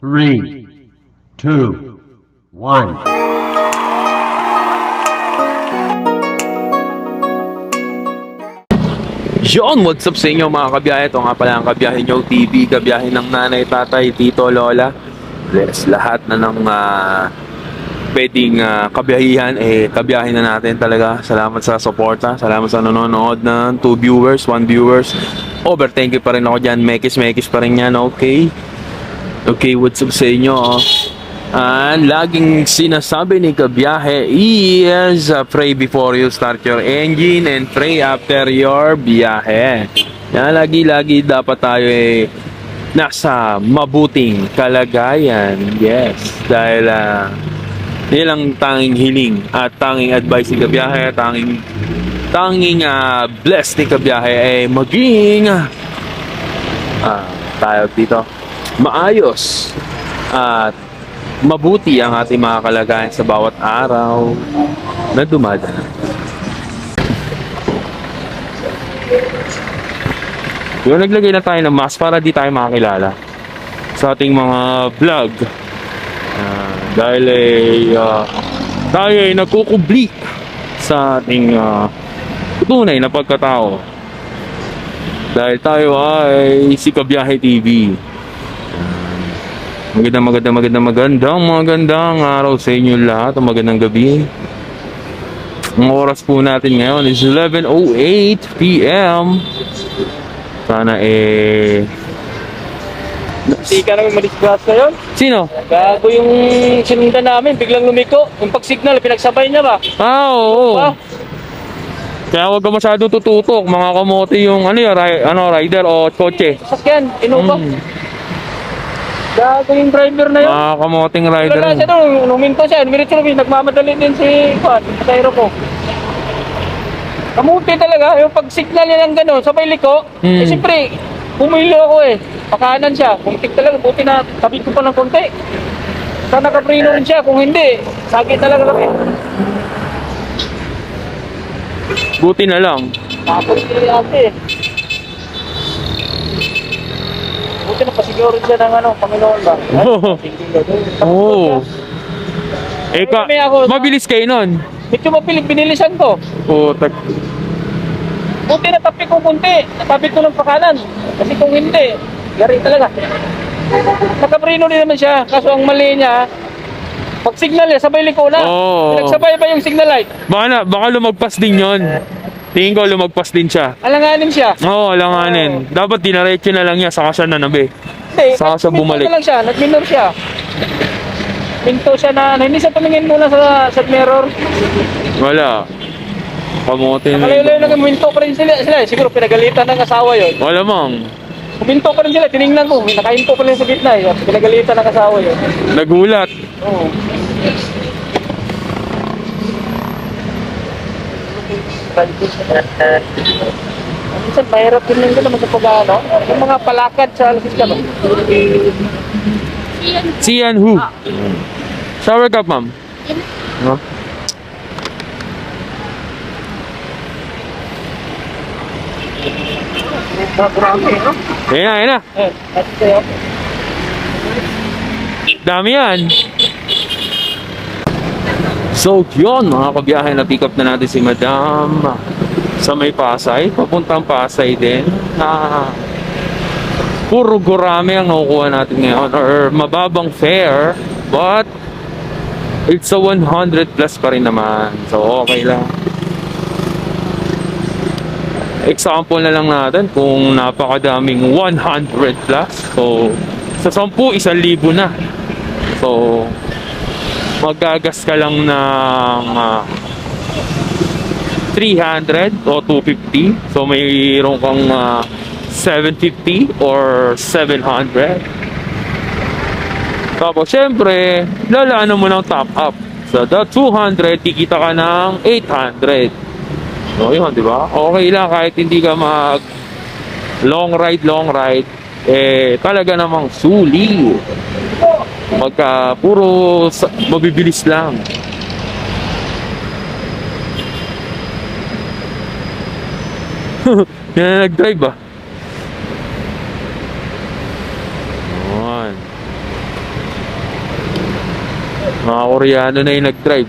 Three, two, one. Yon, what's up sa inyo mga kabiyahe? Ito nga pala ang Kabiyahe Nyo TV, kabiyahe ng nanay, tatay, tito, lola. Bless lahat na ng pwedeng kabiyahihan, kabiyahin na natin talaga. Salamat sa suporta, salamat sa nanonood ng 2 viewers, 1 viewers. Over, thank you pa rin ako dyan, mekis pa rin yan, okay? Okay, what's up sa inyo? And laging sinasabi ni kabiyahe is pray before you start your engine and pray after your biyahe. Yan, lagi dapat tayo nasa mabuting kalagayan. Yes, dahil yan ang tanging hiling at tanging advice ni kabiyahe, tanging bless ni kabiyahe ay maging tayo dito maayos at mabuti ang ating mga kalagayan sa bawat araw na dumadaan. Yung naglagay na tayo ng mask para di tayo makakilala sa ating mga vlog. Dahil tayo ay nagkukubli sa ating tunay na pagkatao. Dahil tayo ay si Kabiyahe TV. Magandang araw sa inyo lahat. Magandang gabi. Ang oras po natin ngayon is 11:08 PM. Sana Hindi ka namin madisgrasya yun. Sino? Gago yung sinundan namin, biglang lumiko. Yung pag-signal, pinagsabay niya ba? Oo. Ah, Kaya huwag ka masyadong tututok. Mga kamote yung rider o kotse. sasakyan, inupa. Gago yung driver na yun. Mga kamoting rider. Wala siya doon, numinto siya. Numiritso namin, nagmamadali din si pasayro ko. Kamuti talaga, yung pag-signal niya ng gano'n, sabay liko. Eh siyempre, bumilo ako pakanan siya. Muntik talaga, buti na tabi ko pa ng konti. Sana nakaprino rin siya, kung hindi, sakit talaga kami. Buti na lang. Tapos si ate. Buti na pasiguro siya ng Panginoon ba? Oo. Mabilis kayo nun. Medyo mapilig, binilisan ko. Putak. Buti na tapi ko kunti. Natabi ko ng pakanan. Kasi kung hindi, gari talaga. Nakaprino din naman siya. Kaso ang mali niya, pag signal niya, sabay liko na. Oo. Pinagsabay pa yung signal light. Baka lumagpas din yon. Tingin ko lumagpas din siya. Alanganin siya. Oo, alanganin. Dapat dinaretso na lang niya, saka siya nanabi. Hindi, Saka siya bumalik. na lang siya, nagminor siya. Minto siya na, hindi siya tumingin muna sa mirror. Wala. Kamote na Nakalayo-layo lang, minto pa rin sila. Siguro pinagalitan ng asawa yun. Wala mang. Minto pa rin sila, tinignan ko. Nakahinto pa rin sa gitna pinagalitan ng asawa yun. Nagulat. Oo. Minsan mahirap din lang naman sa pag-ano. Yung mga palakad sa alas ka ba? Sian who? Shower cup, ma'am. No? Ayan na. At sa'yo. Dami yan. So, yun mga kabiyahe, na-pick up na natin si Madam sa may Pasay. Papuntang Pasay din. Puro gurame ang nakukuha natin ngayon or mababang fare, but it's a 100 plus pa rin naman. So, okay lang. Example na lang natin kung napakadaming 100 plus. So, sa 10, 1,000 na. So, magagas ka lang ng 300 o 250. So, mayroon kang 750 or 700. Tapos, syempre, lalaan mo ng top up. So, the 200, kikita ka ng 800. So, yun, di ba? Okay lang kahit hindi ka mag long ride, talaga namang suli. Pagka puro mabibilis lang. Yan na nag-drive ba? Yun. Mga Koreano na yung nag-drive.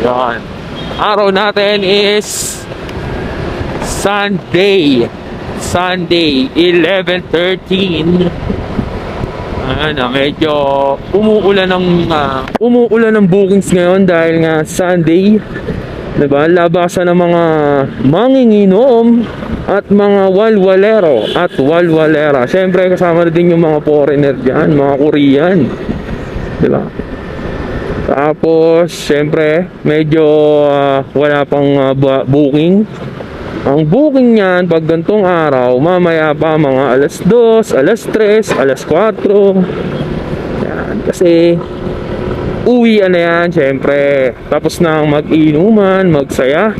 Yan. Araw natin is Sunday. Sunday, 11:13. Medyo umuulan ng bookings ngayon dahil nga Sunday. 'Di ba? Labasan ng mga manginginom at mga walwalero at walwalera. Siyempre kasama na din yung mga foreigner diyan, mga Korean. 'Di ba? Tapos, siyempre, medyo wala pang booking. Ang booking niyan, pag gantong araw, mamaya pa mga alas 2, alas 3, alas 4. Yan, kasi uwian na yan, siyempre. Tapos na mag-inuman, magsaya,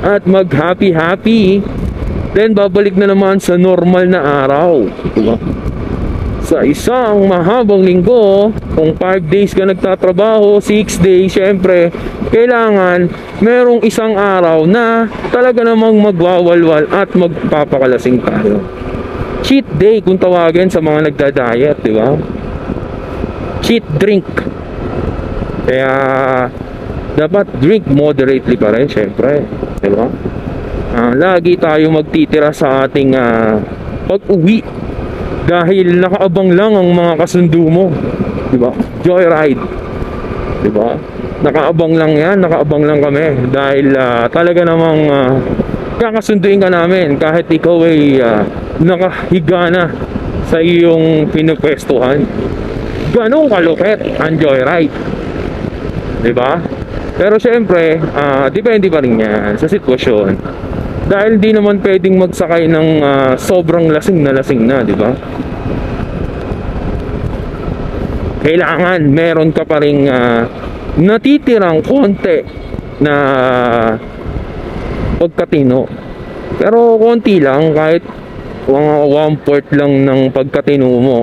at mag-happy-happy. Then, babalik na naman sa normal na araw. Diba? Sa isang mahabang linggo, kung 5 days ka nagtatrabaho, 6 days, syempre, kailangan merong isang araw na talaga namang magwawalwal at magpapakalasing tayo. Cheat day kung tawagin sa mga nagda-diet, di ba? Cheat drink. Kaya, dapat drink moderately pa rin, syempre. Di ba? Lagi tayo magtitira sa ating pag-uwi. Dahil nakaabang lang ang mga kasundo mo, di ba? Joyride, di ba? Nakaabang lang yan, nakaabang lang kami. Dahil talaga namang kakasunduin ka namin kahit ikaw ay nakahiga na sa iyong pinupwestuhan. Ganong kalupit ang joyride, di ba? Pero syempre, depende pa rin yan sa sitwasyon. Dahil di naman pwedeng magsakay ng sobrang lasing na, di ba? Kailangan meron ka pa ring natitirang konti na pagkatino. Pero konti lang, kahit mga 1/4 lang ng pagkatino mo,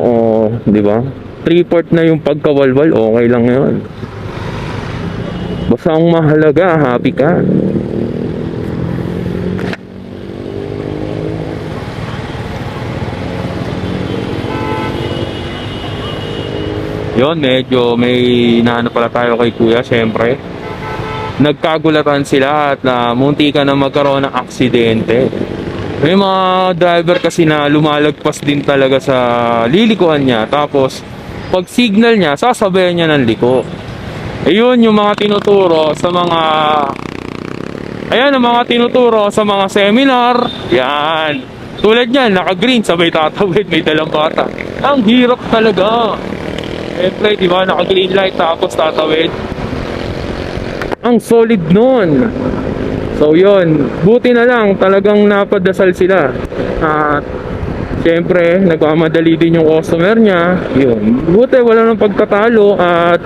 di ba? 3/4 na yung pagkawalwal, okay lang yun. Basta ang mahalaga, happy ka. Yon, medyo may naano pala tayo kay Kuya, syempre. Nagkagulatan sila at munti ka na magkaroon ng aksidente. May mga driver kasi na lumalagpas din talaga sa lilikuan niya. Tapos, pag signal niya, sasabayan niya ng liko. Ayun yung mga tinuturo sa mga... Ayan ang mga tinuturo sa mga seminar. Yan. Tulad niyan, naka-green, sabay tatawid, may dalang bata. Ang hirap talaga. Siyempre, di ba, naka-green light tapos tatawid. Ang solid nun. So, yun. Buti na lang, talagang napadasal sila. At, siyempre, nagmamadali din yung customer niya. Yun. Buti, wala nang pagkatalo at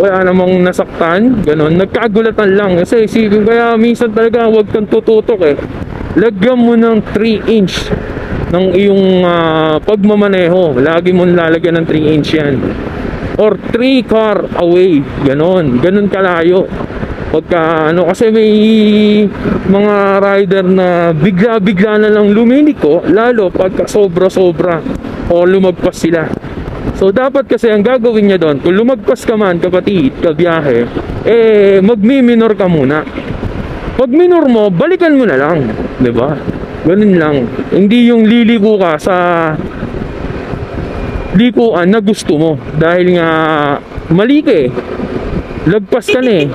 wala namang nasaktan. Ganon. Nagkagulatan lang. Kasi, kaya minsan talaga, huwag kang tututok eh. Lagyan mo ng 3-inch ng iyong pagmamaneho. Lagi mo lalagyan ng 3-inch yan. Or 3 car away. Ganon kalayo. Pagka kasi may mga rider na bigla na lang luminiko, lalo pagka sobra o lumagpas sila. So dapat kasi ang gagawin niya doon, kung lumagpas ka man, kapatid, kabiyahe, magmi-minor ka muna. Pag minor mo, balikan mo na lang, 'di ba? Ganun lang. Hindi yung liliko ka sa likuan na gusto mo. Dahil nga mali ka eh. Lagpas ka na eh.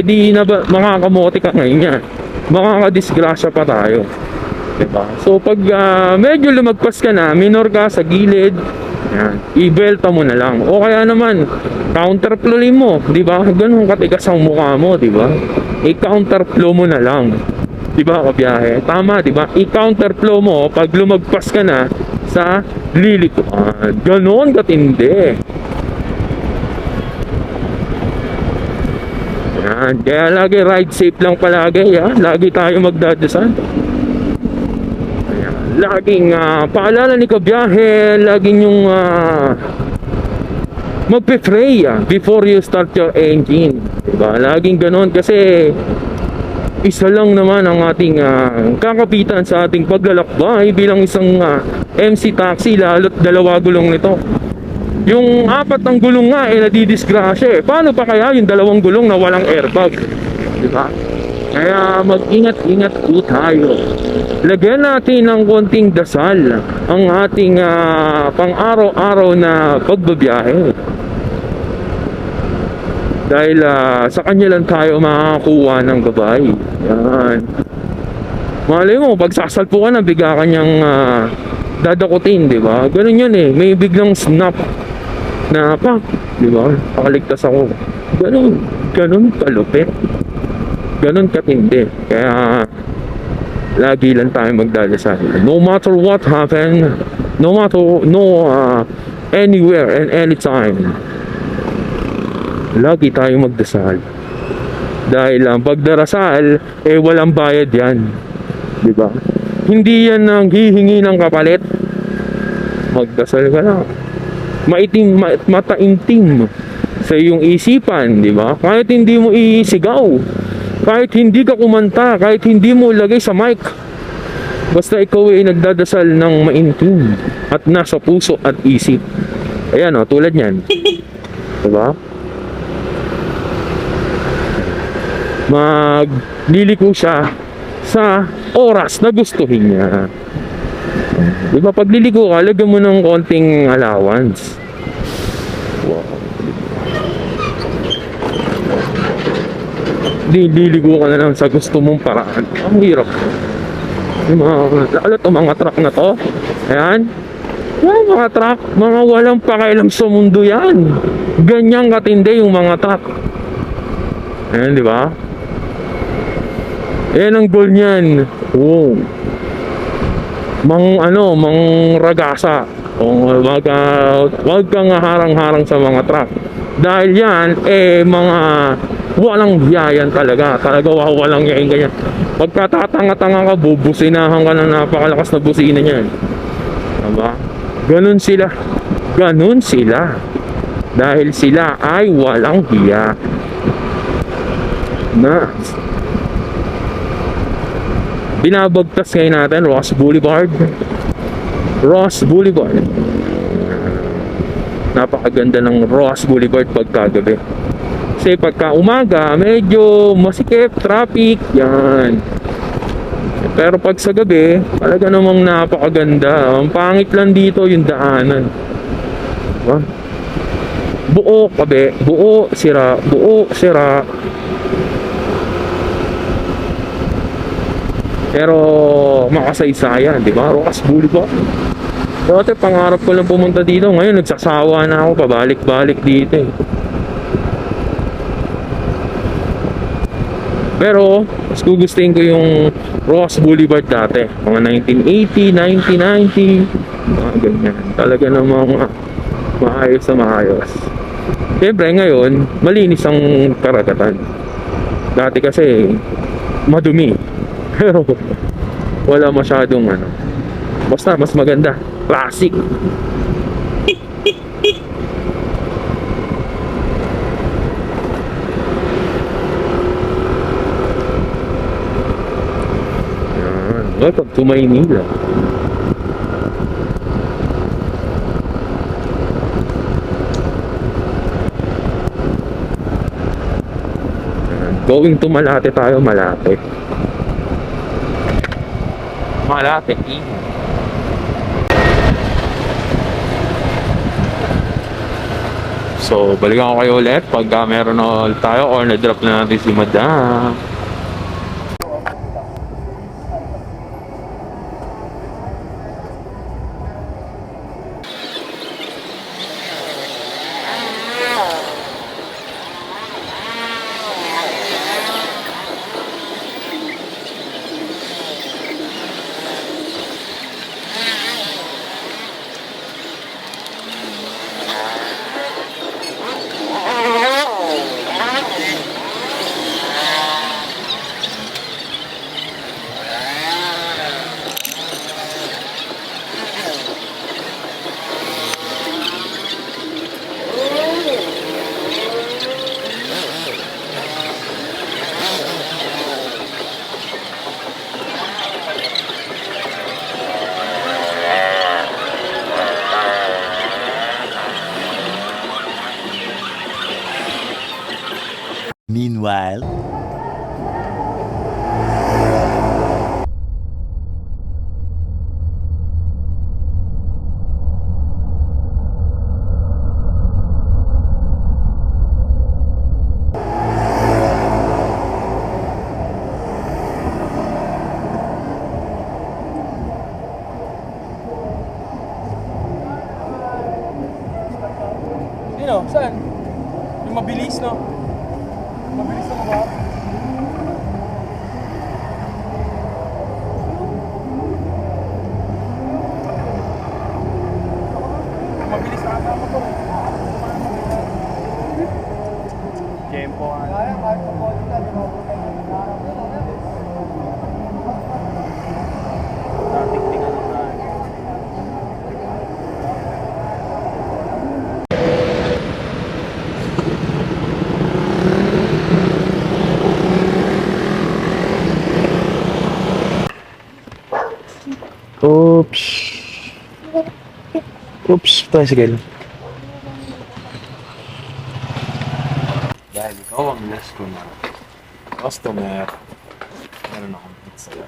Di na ba, makakamote ka ngayon yan. Makakadisgrasya pa tayo. Diba? So pag medyo lumagpas ka na, minor ka sa gilid, yan, i-belta mo na lang. O kaya naman, counterflow mo. Diba? Ganun katigas ang mukha mo. Diba? I-counterflow mo na lang. Diba, kabiyahe? Tama, diba? I-counterflow mo pag lumagpas ka na sa lilikuan. Ganon katindi. Yan. Kaya lagi ride safe lang palagi. Yan. Lagi tayo magdadasal. Ayan. Laging paalala ni kabiyahe, laging yung magpe-pray before you start your engine. Diba? Laging ganon kasi isa lang naman ang ating kakapitan sa ating paglalakbay bilang isang MC taxi, lalo't dalawa gulong nito. Yung apat ng gulong nga nadidisgrasya. Paano pa kaya yung dalawang gulong na walang airbag? Diba? Kaya mag-ingat-ingat po tayo. Lagyan natin ng konting dasal ang ating pang-araw-araw na pagbabiyahe. Dahil sa kanya lang tayo makakuha ng gabay. Yan. Malay mo, pag sasalpo ka na, bigla ka niyang dadakutin, di ba? Ganun yun eh. May biglang snap na pak, di ba? Pakaligtas ako. Ganun kalupit. Ganun katindi. Kaya lagi lang tayo magdadasal. No matter what happen, anywhere and anytime, lagi tayo magdasal. Dahil ang pagdarasal walang bayad yan, di ba? Hindi yan ang hihingi ng kapalit. Magdasal ka lang, mataimtim sa iyong isipan, di ba? Kahit hindi mo isigaw, kahit hindi ka kumanta, kahit hindi mo lagay sa mic, basta ikaw ay nagdadasal ng maintim at nasa puso at isip. Ayan tulad yan, di ba? Magliliko siya sa oras na gustuhin niya. Di ba, pag liliko ka, lagyan mo ng konting allowance. Wow. Liliko ka na lang sa gusto mong paraan. Ang hirap. Yung mga truck na to, ayan, yung mga truck, mga walang pakialam sa mundo yan. Ganyang katindi yung mga truck. Ayan, di ba? Ayan ang goal niyan. Wow. Mang ragasa. Wag kang harang-harang sa mga truck. Dahil yan, mga walang hiyayan talaga. Talaga walang hiyayan ganyan. Pagkatatanga-tanga ka, bubusinahan ka ng napakalakas na busina niyan. Diba? Ganun sila. Dahil sila ay walang hiya. Binabagtas ngayon natin Ross Boulevard. Napakaganda ng Ross Boulevard pagkagabi. Kasi pagka umaga medyo masikip, traffic yan. Pero pag sa gabi talaga namang napakaganda. Ang pangit lang dito yung daanan, diba? Buo sira. Pero makasaysayan, di ba? Ross Boulevard. Dati pangarap ko lang pumunta dito. Ngayon nagsasawa na ako, pabalik-balik dito eh. Pero mas gugustuhin ko yung Ross Boulevard dati, mga 1980, 1990, mga ganyan. Talaga namang maayos na maayos. Siyempre ngayon malinis ang karagatan. Dati kasi madumi. Pero wala masyadong basta mas maganda, classic. Yan. Welcome to Maynila. Going to Malate tayo, Malate. So, balikan ko kayo ulit pagka meron na ulit tayo or na-drop na natin si Madam. Meanwhile. Sino? Saan? Yung mabilis, no? Mabilis na ba? Mabilis na ata ako to. Tempo. Tingnan mo na. Oops. Oops, tricycle. Dahil ikaw ang last ko na customer, meron akong pizza sa'yo.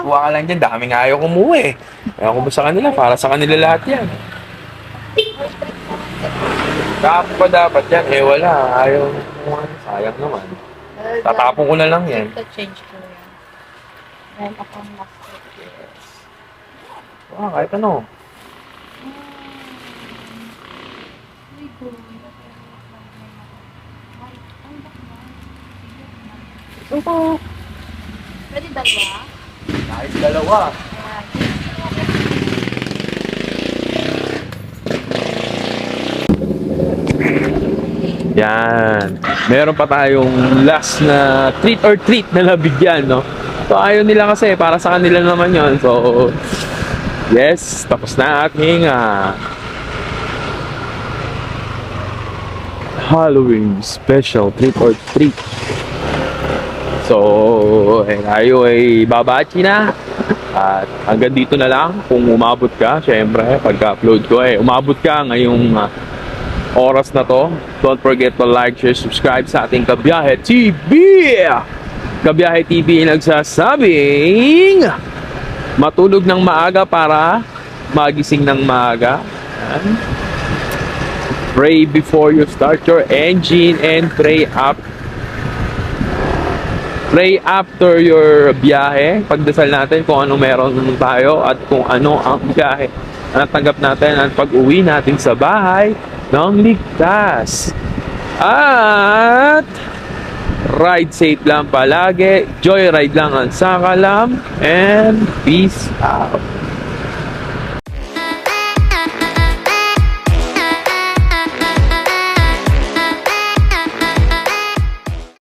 Kuha ka lang dyan, daming ayaw kumuha eh. Ayaw ko ba sa kanila? Para sa kanila lahat yan. Tapos pa dapat yan? Eh wala, ayaw kumuha. Sayang naman. Tatapon ko na lang yan. Change ko yan. Then ako last week. Kahit ano. Pwede dalawa? Kahit dalawa. Yan. Meron pa tayong last na treat or treat na nabigyan, no? So, ayaw nila kasi, para sa kanila naman yon. So, yes, tapos na ating Halloween special treat or treat. So, tayo ay babachi na. At hanggang dito na lang. Kung umabot ka, syempre, pagka-upload ko, umabot ka ngayong oras na to. Don't forget to like, share, subscribe sa ating Kabiyahe TV! Kabiyahe TV nagsasabing matulog ng maaga para magising ng maaga. Pray before you start your engine and pray after your biyahe. Pagdasal natin kung ano meron tayo at kung ano ang biyahe na natanggap natin at pag-uwi natin sa bahay ng ligtas. At ride safe lang palagi. Joyride lang ang sakalam. And peace out.